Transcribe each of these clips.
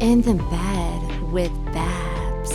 In the Bed with Babs.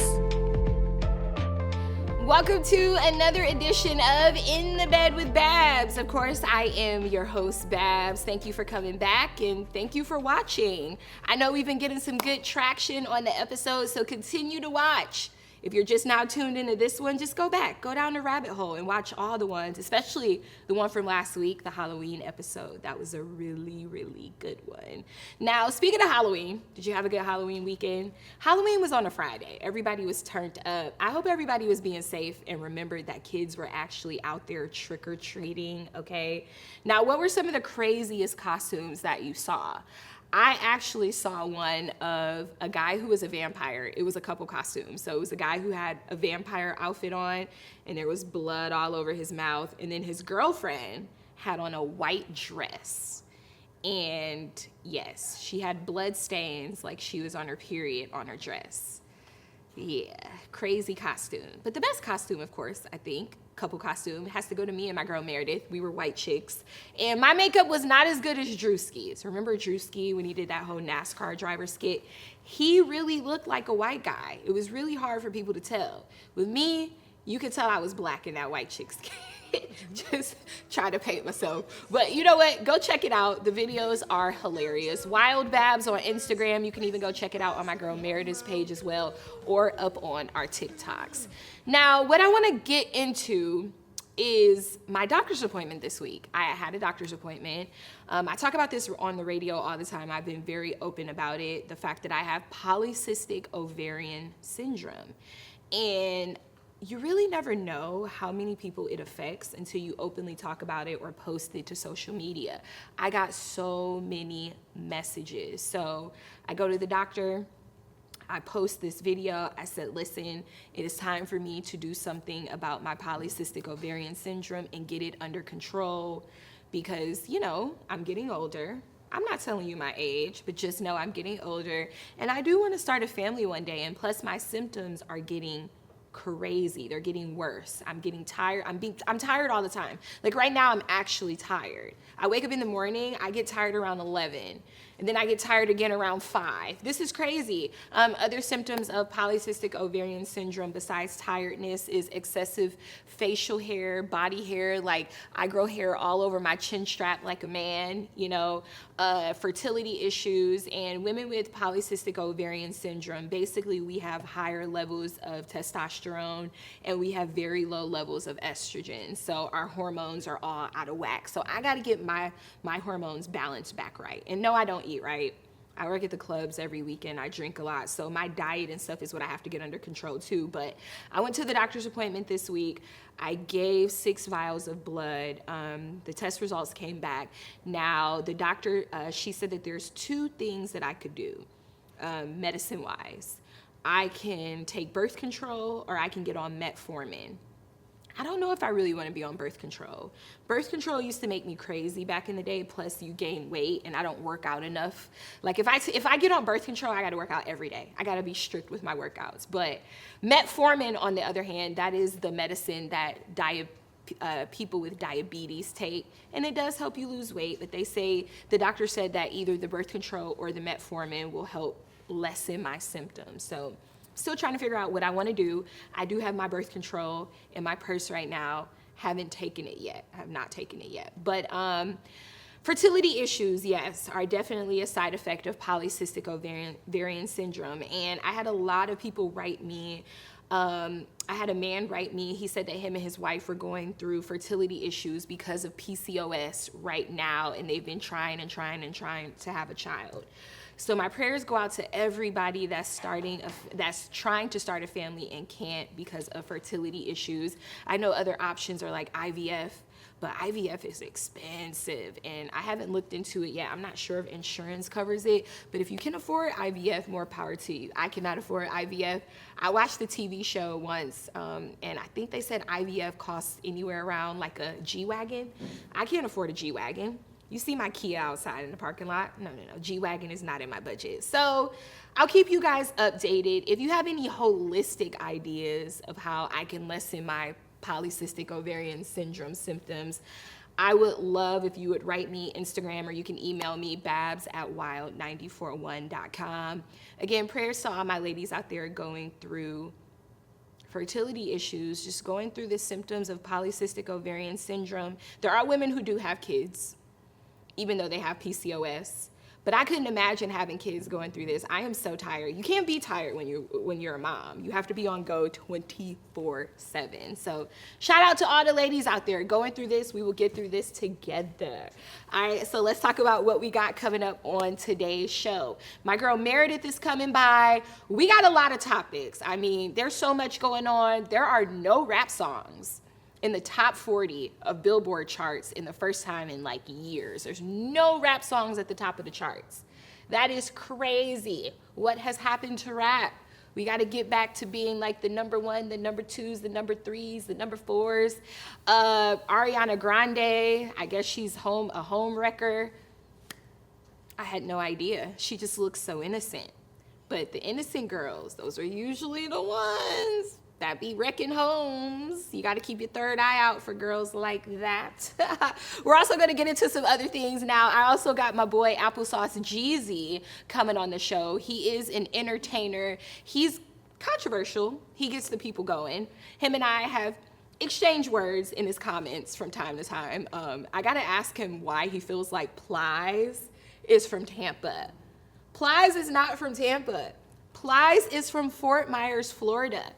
Welcome to another edition of In the Bed with Babs. Of course, I am your host, Babs. Thank you for coming back and thank you for watching. I know we've been getting some good traction on the episode, so continue to watch. If you're just now tuned into this one, just go back, go down the rabbit hole and watch all the ones, especially the one from last week, the Halloween episode. That was a really, really good one. Now, speaking of Halloween, did you have a good Halloween weekend? Halloween was on a Friday. Everybody was turned up. I hope everybody was being safe and remembered that kids were actually out there trick-or-treating, okay? Now, what were some of the craziest costumes that you saw? I actually saw one of a guy who was a vampire. It was a couple costumes. So it was a guy who had a vampire outfit on and there was blood all over his mouth. And then his girlfriend had on a white dress. And yes, she had blood stains like she was on her period on her dress. Yeah, crazy costume. But the best costume, of course, I think, couple costume, has to go to me and my girl Meredith. We were white chicks. And my makeup was not as good as Drewski's. Remember Drewski when he did that whole NASCAR driver skit? He really looked like a white guy. It was really hard for people to tell. With me, you could tell I was black in that white chick skit. Just trying to paint myself. But you know what? Go check it out. The videos are hilarious. Wild Babs on Instagram. You can even go check it out on my girl Meredith's page as well, or up on our TikToks. Now, what I want to get into is my doctor's appointment this week. I had a doctor's appointment. I talk about this on the radio all the time. I've been very open about it. The fact that I have polycystic ovarian syndrome. And you really never know how many people it affects until you openly talk about it or post it to social media. I got so many messages. So I go to the doctor, I post this video. I said, listen, it is time for me to do something about my polycystic ovarian syndrome and get it under control because, you know, I'm getting older. I'm not telling you my age, but just know I'm getting older. And I do want to start a family one day. And plus my symptoms are getting crazy. They're getting worse. I'm getting tired. I'm tired all the time. Like right now, I'm actually tired. I wake up in the morning, I get tired around 11, and then I get tired again around 5. This is crazy. Other symptoms of polycystic ovarian syndrome besides tiredness is excessive facial hair, body hair. Like I grow hair all over my chin strap like a man, you know, fertility issues. And women with polycystic ovarian syndrome, basically we have higher levels of testosterone and we have very low levels of estrogen. So our hormones are all out of whack. So I got to get my hormones balanced back right. And no, I don't eat right. I work at the clubs every weekend. I drink a lot. So my diet and stuff is what I have to get under control too. But I went to the doctor's appointment this week. I gave 6 vials of blood. The test results came back. Now the doctor, she said that there's 2 things that I could do medicine-wise. I can take birth control or I can get on metformin. I don't know if I really want to be on birth control. Birth control used to make me crazy back in the day, plus you gain weight and I don't work out enough. Like if I get on birth control, I got to work out every day. I got to be strict with my workouts. But metformin, on the other hand, that is the medicine that people with diabetes take, and it does help you lose weight, but they say, the doctor said that either the birth control or the metformin will help lessen my symptoms. So still trying to figure out what I want to do. I do have my birth control in my purse right now. Haven't taken it yet. I have not taken it yet. But fertility issues, yes, are definitely a side effect of polycystic ovarian syndrome. And I had a lot of people write me. I had a man write me. He said that him and his wife were going through fertility issues because of PCOS right now, and they've been trying to have a child. So my prayers go out to everybody that's trying to start a family and can't because of fertility issues. I know other options are like IVF, but IVF is expensive and I haven't looked into it yet. I'm not sure if insurance covers it, but if you can afford IVF, more power to you. I cannot afford IVF. I watched the TV show once, and I think they said IVF costs anywhere around like a G-Wagon. I can't afford a G-Wagon. You see my Kia outside in the parking lot? No. G-Wagon is not in my budget. So I'll keep you guys updated. If you have any holistic ideas of how I can lessen my polycystic ovarian syndrome symptoms, I would love if you would write me Instagram, or you can email me babs@wild941.com. Again, prayers to all my ladies out there going through fertility issues, just going through the symptoms of polycystic ovarian syndrome. There are women who do have kids, even though they have PCOS. But I couldn't imagine having kids going through this. I am so tired. You can't be tired when you're a mom. You have to be on go 24/7. So shout out to all the ladies out there going through this. We will get through this together. All right, so let's talk about what we got coming up on today's show. My girl Meredith is coming by. We got a lot of topics. I mean, there's so much going on. There are no rap songs in the top 40 of Billboard charts in the first time in like years. There's no rap songs at the top of the charts. That is crazy. What has happened to rap? We got to get back to being like the number one, the number twos, the number threes, the number fours. Ariana Grande, I guess she's a home wrecker. I had no idea. She just looks so innocent. But the innocent girls, those are usually the ones that be wrecking homes. You got to keep your third eye out for girls like that. We're also going to get into some other things now. I also got my boy Applesaucejezzy coming on the show. He is an entertainer. He's controversial. He gets the people going. Him and I have exchanged words in his comments from time to time. I got to ask him why he feels like Plies is from Tampa. Plies is not from Tampa. Plies is from Fort Myers, Florida.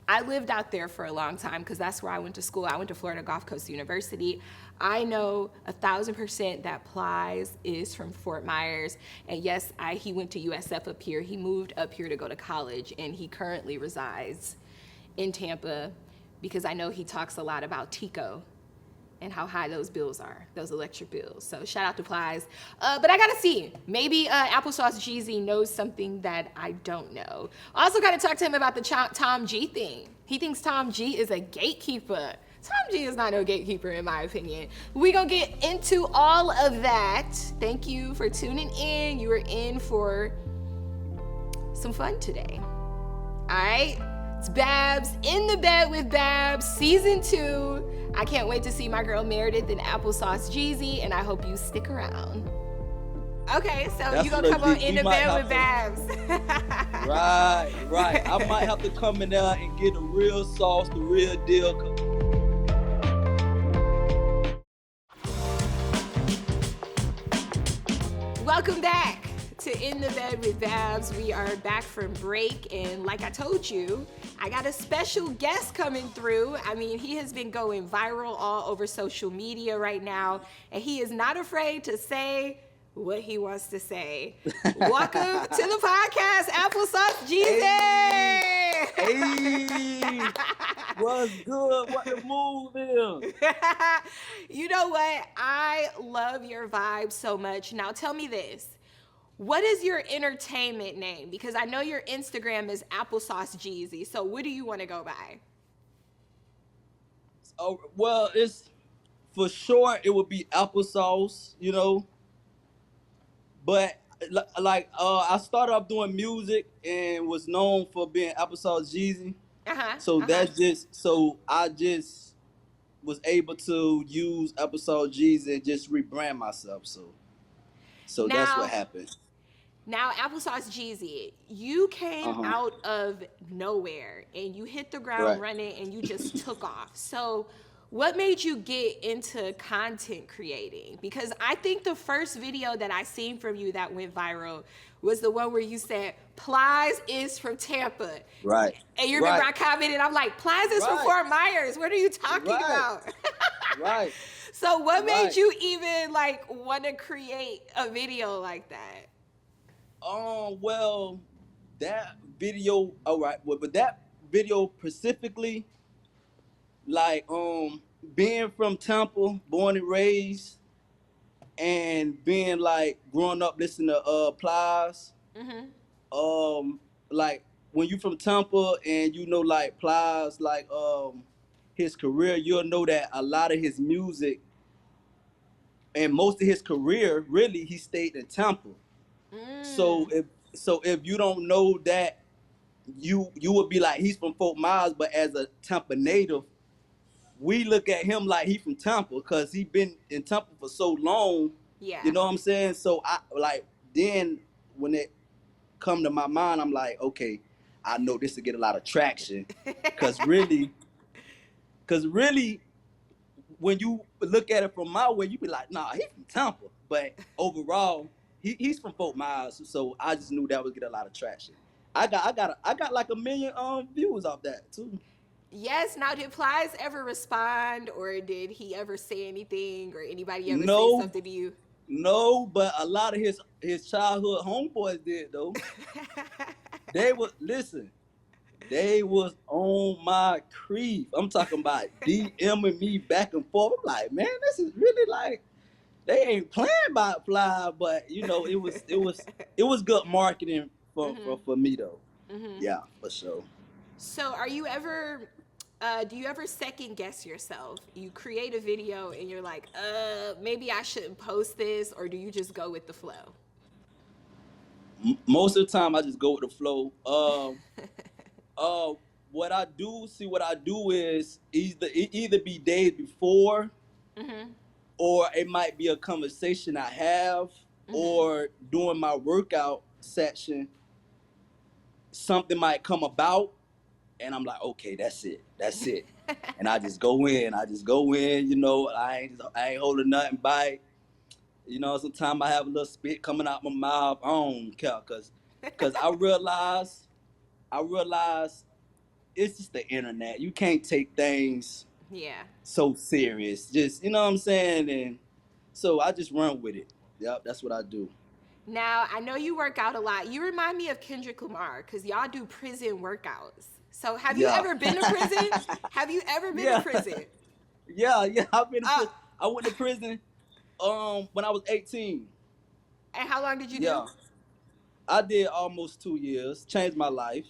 I lived out there for a long time because that's where I went to school. I went to Florida Gulf Coast University. I know 1,000% that Plies is from Fort Myers. And yes, he went to USF up here. He moved up here to go to college, and he currently resides in Tampa because I know he talks a lot about Tico and how high those bills are, those electric bills. So shout out to Plies. But I gotta see, maybe Applesaucejezzy knows something that I don't know. Also gotta talk to him about the Tom G thing. He thinks Tom G is a gatekeeper. Tom G is not no gatekeeper in my opinion. We gonna get into all of that. Thank you for tuning in. You are in for some fun today. All right, it's Babs in the Bed with Babs, season 2. I can't wait to see my girl Meredith and Applesaucejezzy, and I hope you stick around. Okay, so you gonna come on In the Bed with Babs. Right. I might have to come in there and get the real sauce, the real deal. Welcome back to In the Bed with Babs. We are back from break, and like I told you, I got a special guest coming through. I mean, he has been going viral all over social media right now, and he is not afraid to say what he wants to say. Welcome to the podcast, Applesaucejezzy. Hey, what's good? What the move is? You know what? I love your vibe so much. Now tell me this. What is your entertainment name? Because I know your Instagram is Applesaucejezzy. So what do you want to go by? Oh, well, it's for short. It would be applesauce, you know. But like, I started off doing music and was known for being Applesaucejezzy. So I just was able to use Applesaucejezzy and just rebrand myself. So Now, that's what happened. Now, Applesaucejezzy, you came out of nowhere and you hit the ground running and you just took off. So what made you get into content creating? Because I think the first video that I seen from you that went viral was the one where you said, Plies is from Tampa. Right. And you remember I commented, I'm like, Plies is from Fort Myers. What are you talking about? Right. So what made you even like want to create a video like that? Well, that video, all right, but that video specifically, like, being from Tampa, born and raised, and being like growing up listening to Plies, like when you from Tampa and you know like Plies, like his career, you'll know that a lot of his music and most of his career, really, he stayed in Tampa. So if you don't know that, you would be like he's from Fort Myers, but as a Tampa native, we look at him like he from Temple because he been in Temple for so long. You Yeah. know what I'm saying? So I like then when it come to my mind, I'm like, okay, I know this will get a lot of traction, cause really, cause really, when you look at it from my way, you be like, nah, he's from Temple, but overall, he's from Fort Myers, so I just knew that would get a lot of traction. I got like a million views off that too. Yes. Now, did Plies ever respond, or did he ever say anything, or anybody ever say No, something to you? no, but a lot of his childhood homeboys did though. They would listen. They was on my creep. I'm talking about DMing me back and forth. I'm like, man, this is really like they ain't playing by fly, but you know, it was good marketing for me though. Yeah, for sure. So, are you ever? Do you ever second guess yourself? You create a video and you're like, maybe I shouldn't post this, or do you just go with the flow? Most of the time, I just go with the flow. Uh, what I do, see, what I do is either be days before, or it might be a conversation I have, or during my workout section, something might come about, and I'm like, okay, that's it, and I just go in, you know, I ain't holding nothing back, you know. Sometimes I have a little spit coming out my mouth. I don't care, cause I realize it's just the internet. You can't take things Yeah. so serious. Just you know what I'm saying, and so I just run with it. Yep, that's what I do. Now, I know you work out a lot. You remind me of Kendrick Lamar because y'all do prison workouts. So, have you Yeah, ever been to prison? Have you ever been to yeah, prison? yeah. I've been to Uh, prison. I went to prison when I was 18. and how long did you do? Yeah, I did almost 2 years. Changed my life.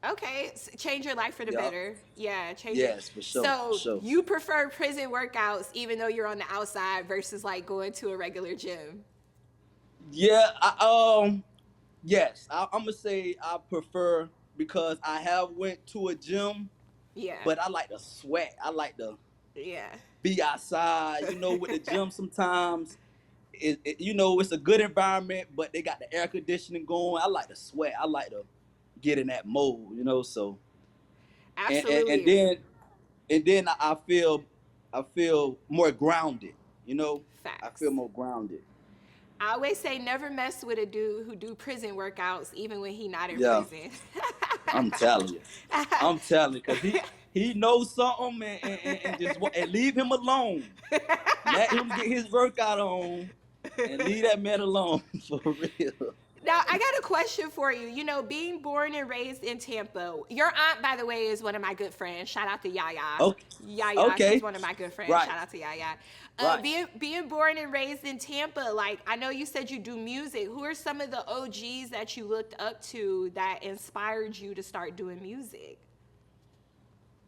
Okay, change your life for the Yep. better. Yeah, change it. Yes, for sure, for So, sure. you prefer prison workouts even though you're on the outside versus like going to a regular gym? Yeah, yes. I'm gonna say I prefer because I have went to a gym, Yeah. but I like to sweat. I like to Yeah. be outside. You know, with the gym sometimes you know it's a good environment, but they got the air conditioning going. I like to sweat. I like to get in that mode. You know, so and Absolutely. then I feel more grounded. You know, I feel Facts. more grounded. I always say never mess with a dude who do prison workouts even when he not in Yeah, prison. I'm telling you. I'm telling you, cause he knows something, and just and leave him alone. Let him get his workout on, and leave that man alone for real. Now, I got a question for you. You know, being born and raised in Tampa, your aunt, by the way, is one of my good friends. Shout out to Yaya. Okay, Yaya, she's okay, one of my good friends. right, Shout out to Yaya. right. Being born and raised in Tampa, like I know you said you do music. Who are some of the OGs that you looked up to that inspired you to start doing music?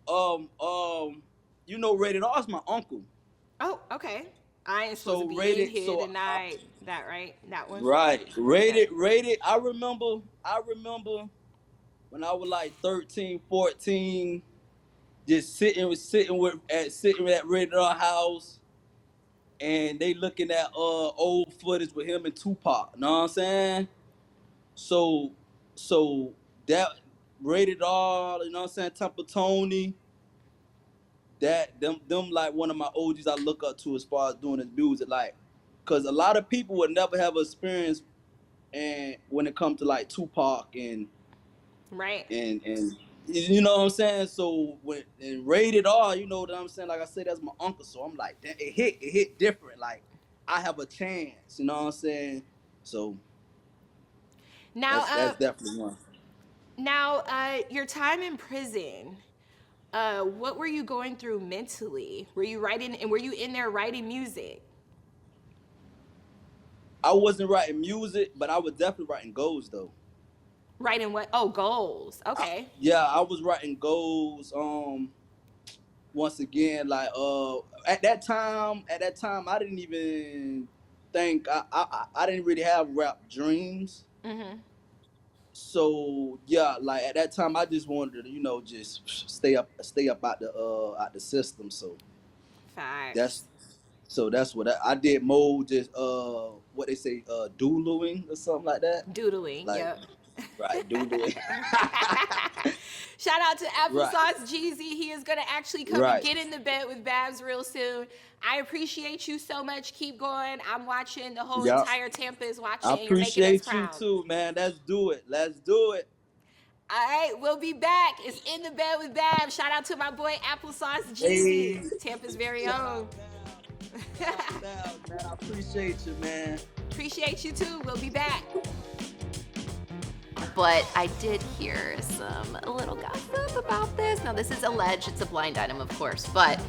Um, um, you know, Rated R is my uncle. Oh, okay. I ain't supposed to So be in rated, here so tonight. That right? That one. right, Okay. rated. I remember when I was like 13, 14, just sitting at Rated R house, and they looking at old footage with him and Tupac. Know what I'm saying? So so that Rated R, you know what I'm saying? Temple Tony, that them like one of my OGs I look up to as far as doing his music, like, cause a lot of people would never have experience, and when it comes to like Tupac Right. and you know what I'm saying. So when and Rated R, you know what I'm saying. Like I said, that's my uncle, so I'm like, damn, it hit different. Like I have a chance, you know what I'm saying. So Now, that's definitely one. your time in prison. What were you going through mentally? Were you writing and were you in there writing music? I wasn't writing music, but I was definitely writing goals though. Writing what? Oh, goals. Okay. Yeah, I was writing goals. Once again, like at that time, I didn't even think I didn't really have rap dreams. So yeah, like at that time, I just wanted to, just stay up out the system. So Facts. that's that's what I did. More just what they say, doodling or something like that. Doodling, Like yep. right, doodling. Shout out to Right, Applesaucejezzy. He is going to actually come and right. get in the bed with Babs real soon. I appreciate you so much. Keep going. I'm watching. The whole Yeah, entire Tampa is I watching. You're making us appreciate you proud. too, man. Let's do it. Let's do it. All right, we'll be back. It's In the Bed with Babs. Shout out to my boy Hey, Applesaucejezzy, Tampa's very shout own. out, Bam. Shout out, Bam, man. I appreciate you, man. Appreciate you too. We'll be back. But I did hear a little gossip about this. Now, this is alleged. It's a blind item, of course, but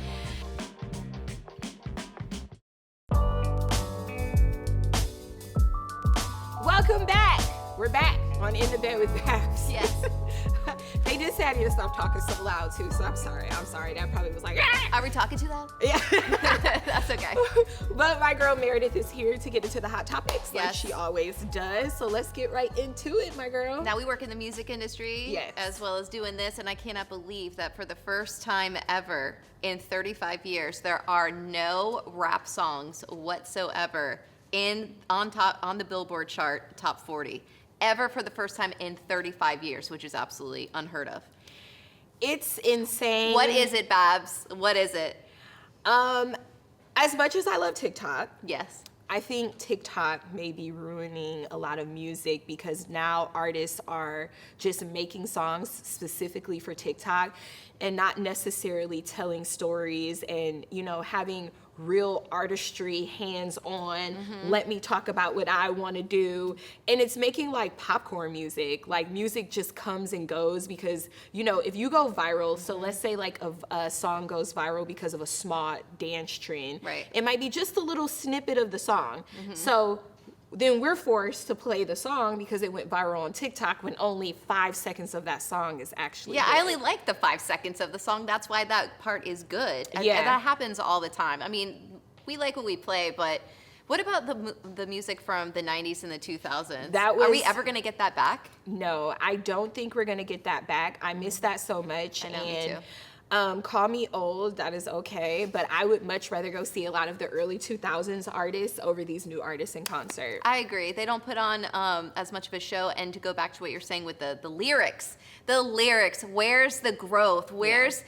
Welcome back. We're back on In the Bed with Babs. yes. They did say I need to stop talking so loud too, so I'm sorry. That probably was like, ah! Are we talking to them? Yeah. That's okay. But my girl Meredith is here to get into the hot topics like Yes. she always does. So let's get right into it, my girl. Now we work in the music industry Yes. as well as doing this, and I cannot believe that for the first time ever in 35 years, there are no rap songs whatsoever on the Billboard chart top 40 ever for the first time in 35 years, which is absolutely unheard of. It's insane. What is it, Babs? What is it? As much as I love TikTok, Yes. I think TikTok may be ruining a lot of music because now artists are just making songs specifically for TikTok and not necessarily telling stories and, having real artistry, hands-on, let me talk about what I want to do. And it's making like popcorn music. Like music just comes and goes because, if you go viral, so let's say like a song goes viral because of a small dance trend. Right. It might be just a little snippet of the song. So then we're forced to play the song because it went viral on TikTok when only 5 seconds of that song is actually Yeah, good. I only like the 5 seconds of the song. That's why that part is good. And Yeah. that happens all the time. I mean, we like what we play, but what about the music from the 90s and the 2000s? That Are we was- ever going to get that back? No, I don't think we're gonna get that back. I miss that so much. I know, me and too. call me old, that is okay. But I would much rather go see a lot of the early 2000s artists over these new artists in concert. I agree. They don't put on as much of a show. And to go back to what you're saying with the lyrics, where's the growth? Where's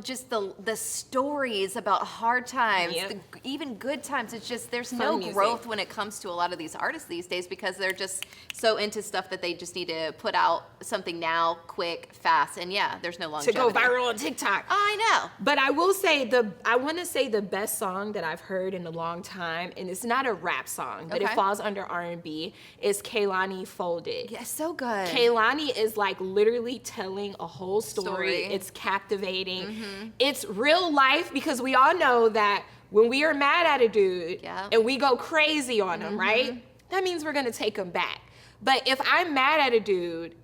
just the stories about hard times, Yep. even good times. It's just there's Fun no music. growth when it comes to a lot of these artists these days because they're just so into stuff that they just need to put out something now, quick, fast, and yeah, there's no To longevity. go viral on TikTok. I know. But I will say I want to say the best song that I've heard in a long time, and it's not a rap song, but it Okay. falls under R&B, is Kehlani Folded. Yeah, so good. Kehlani is like literally telling a whole story. Story. It's captivating. It's real life because we all know that when we are mad at a dude Yeah. and we go crazy on him, right? That means we're gonna take him back. But if I'm mad at a dude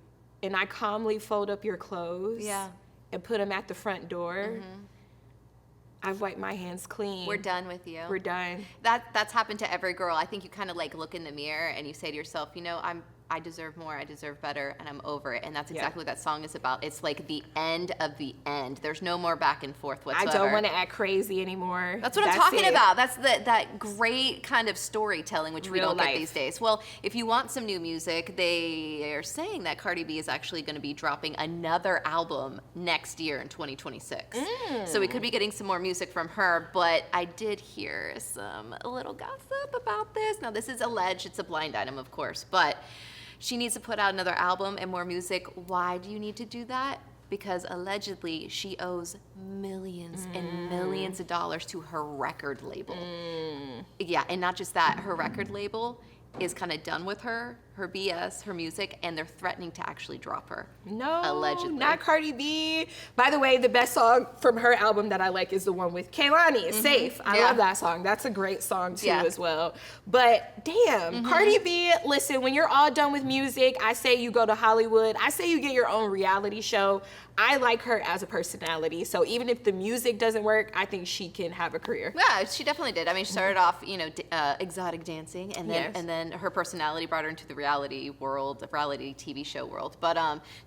and I calmly fold up your clothes Yeah. and put them at the front door, I've wiped my hands clean. We're done with you. We're done. That's happened to every girl. I think you kind of like look in the mirror and you say to yourself, I deserve more, I deserve better, and I'm over it. And that's Yeah. exactly what that song is about. It's like the end of the end. There's no more back and forth I whatsoever. don't want to act crazy anymore. That's what I'm talking it. about. That's that great kind of storytelling, which we Real don't life. get these days. Well, if you want some new music, they are saying that Cardi B is actually going to be dropping another album next year in 2026. So we could be getting some more music from her, but I did hear a little gossip about this. Now, this is alleged. It's a blind item, of course, but she needs to put out another album and more music. Why do you need to do that? Because allegedly she owes millions and millions of dollars to her record label. Yeah, and not just that, her record label is kind of done with her BS, her music, and they're threatening to actually drop her. No, Allegedly. not Cardi B. By the way, the best song from her album that I like is the one with Kehlani. It's Safe. I Yeah. love that song. That's a great song too Yeah. as well. But damn, Cardi B, listen, when you're all done with music, I say you go to Hollywood. I say you get your own reality show. I like her as a personality. So even if the music doesn't work, I think she can have a career. Yeah, she definitely did. I mean, she started off, exotic dancing, and then Yes. and then her personality brought her into the reality reality world, reality TV show world. But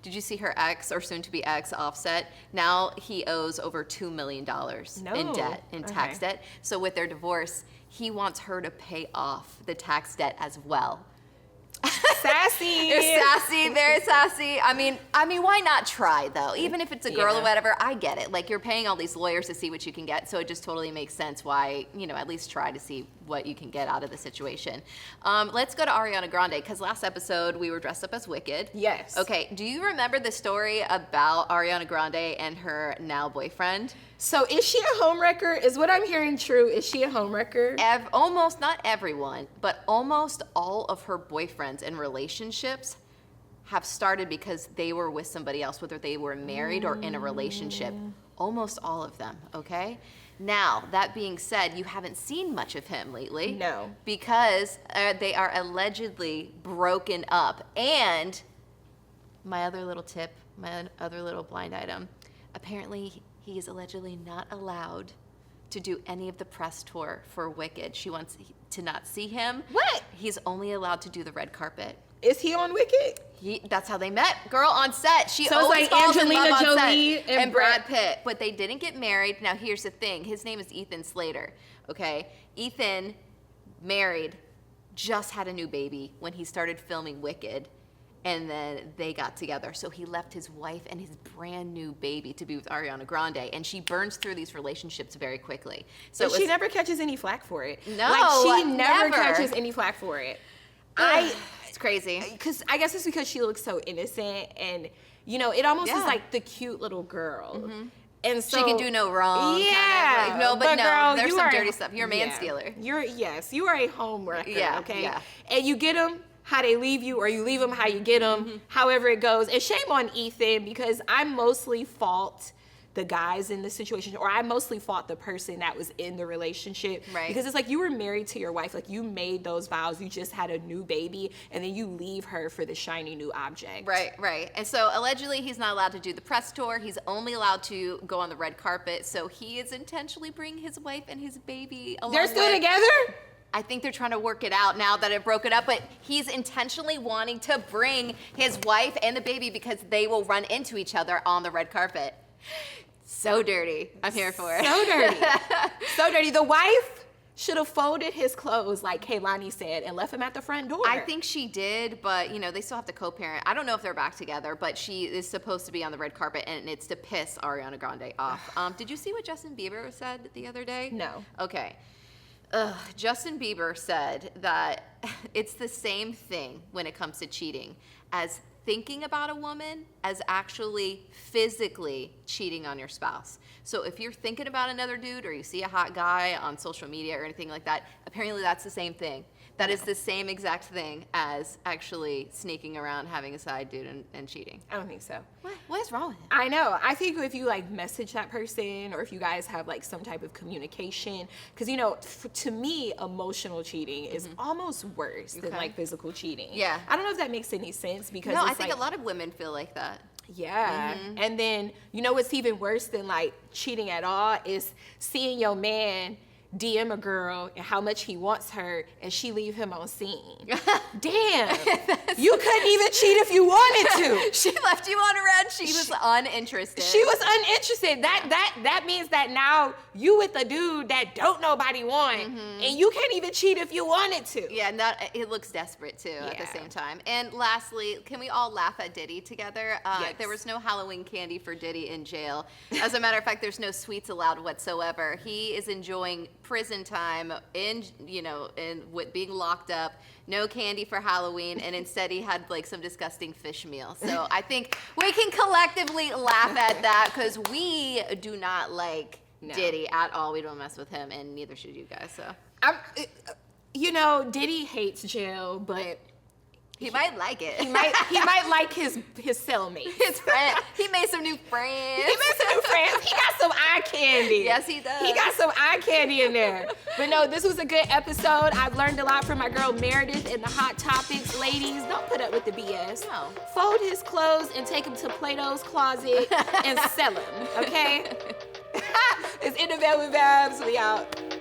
did you see her ex, or soon-to-be ex, Offset? Now he owes over $2 million in debt, in tax debt. So with their divorce, he wants her to pay off the tax debt as well. Sassy. They're sassy, very sassy. I mean, why not try though? Even if it's a girl or whatever, I get it. Like, you're paying all these lawyers to see what you can get, so it just totally makes sense why, at least try to see what you can get out of the situation. Let's go to Ariana Grande, because last episode we were dressed up as Wicked. Yes. Okay, do you remember the story about Ariana Grande and her now boyfriend? So is she a homewrecker? Is what I'm hearing true? Is she a homewrecker? Almost, not everyone, but almost all of her boyfriends and relationships have started because they were with somebody else, whether they were married or in a relationship. Almost all of them, okay? Now, that being said, you haven't seen much of him lately. No. Because they are allegedly broken up. And my other little tip, my other little blind item, apparently he is allegedly not allowed to do any of the press tour for Wicked. She wants to not see him. What? He's only allowed to do the red carpet. Is he on Wicked? That's how they met, girl, on set. She So it's always like falls in Angelina love on Jolie set. and Brad Pitt. But they didn't get married. Now, here's the thing. His name is Ethan Slater, okay? Ethan, married, just had a new baby when he started filming Wicked. And then they got together. So he left his wife and his brand new baby to be with Ariana Grande. And she burns through these relationships very quickly. So But she never catches any flack for it. No, like she never never. catches any flack for it. It's crazy. Because I guess it's because she looks so innocent, and it almost is like the cute little girl. Mm-hmm. And so she can do no wrong. Yeah. Kind of. But no, girl, there's you some are dirty stuff. You're a man stealer. You are a home wrecker. Yeah, Okay. yeah. And you get them how they leave you, or you leave them how you get them, however it goes. And shame on Ethan, because I mostly fault the guys in the situation, or I mostly fault the person that was in the relationship. Right. Because it's like you were married to your wife, like you made those vows, you just had a new baby, and then you leave her for the shiny new object. Right. And so allegedly he's not allowed to do the press tour. He's only allowed to go on the red carpet. So he is intentionally bringing his wife and his baby along. They're still with. together? I think they're trying to work it out now that it broke it up, but he's intentionally wanting to bring his wife and the baby because they will run into each other on the red carpet. So dirty. I'm here for it. So dirty. So dirty. The wife should have folded his clothes like Kaylani said and left him at the front door. I think she did, but they still have to co-parent. I don't know if they're back together, but she is supposed to be on the red carpet, and it's to piss Ariana Grande off. Did you see what Justin Bieber said the other day? No. Okay. Justin Bieber said that it's the same thing when it comes to cheating as thinking about a woman as actually physically cheating on your spouse. So if you're thinking about another dude, or you see a hot guy on social media or anything like that, apparently that's the same thing. That is the same exact thing as actually sneaking around, having a side dude and cheating. I don't think so. What is wrong with it? I know. I think if you message that person, or if you guys have some type of communication, because to me, emotional cheating is almost worse than physical cheating. Yeah. I don't know if that makes any sense, because No, I think a lot of women feel like that. Yeah. And then what's even worse than cheating at all is seeing your man DM a girl and how much he wants her, and she leave him on scene. Damn. You couldn't even cheat if you wanted to. She left you on red. She was uninterested. She was uninterested. That means that now you with a dude that don't nobody want, and you can't even cheat if you wanted to. Yeah, and it looks desperate too at the same time. And lastly, can we all laugh at Diddy together? Yes. There was no Halloween candy for Diddy in jail. As a matter of fact, there's no sweets allowed whatsoever. He is enjoying prison time in being locked up. No candy for Halloween, and instead he had some disgusting fish meal. So I think we can collectively laugh at that, because we do not like Diddy at all. We don't mess with him, and neither should you guys. So Diddy hates jail, but he might like it. He might like his cellmate. His friend. He made some new friends. He made some new friends. He got some eye candy. Yes, he does. He got some eye candy in there. But no, this was a good episode. I've learned a lot from my girl Meredith and the Hot Topics. Ladies, don't put up with the BS. No. Fold his clothes and take him to Plato's closet and sell him, okay? It's In the Bed with Babs. We out.